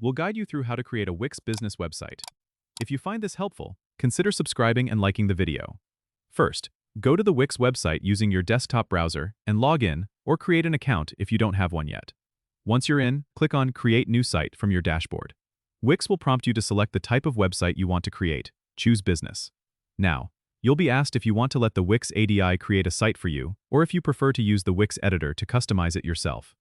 We'll guide you through how to create a Wix business website. If you find this helpful, consider subscribing and liking the video. First, go to the Wix website using your desktop browser and log in or create an account if you don't have one yet. Once you're in, click on Create New Site from your dashboard. Wix will prompt you to select the type of website you want to create. Choose Business. Now, you'll be asked if you want to let the Wix ADI create a site for you or if you prefer to use the Wix editor to customize it yourself.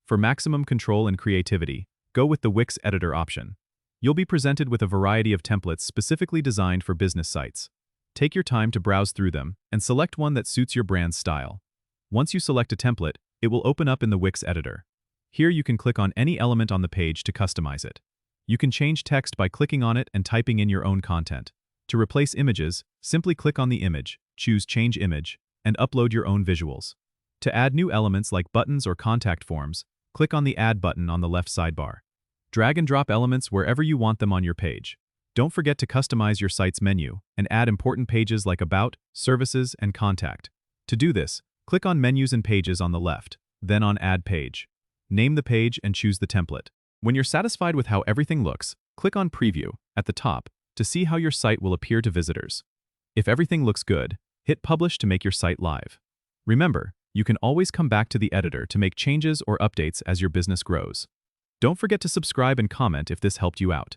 For maximum control and creativity, go with the Wix editor option. You'll be presented with a variety of templates specifically designed for business sites. Take your time to browse through them and select one that suits your brand's style. Once you select a template, it will open up in the Wix editor. Here you can click on any element on the page to customize it. You can change text by clicking on it and typing in your own content. To replace images, simply click on the image, choose Change Image, and upload your own visuals. To add new elements like buttons or contact forms, click on the Add button on the left sidebar. Drag and drop elements wherever you want them on your page. Don't forget to customize your site's menu and add important pages like About, Services, and Contact. To do this, click on Menus and Pages on the left, then on Add Page. Name the page and choose the template. When you're satisfied with how everything looks, click on Preview at the top to see how your site will appear to visitors. If everything looks good, hit Publish to make your site live. Remember, you can always come back to the editor to make changes or updates as your business grows. Don't forget to subscribe and comment if this helped you out.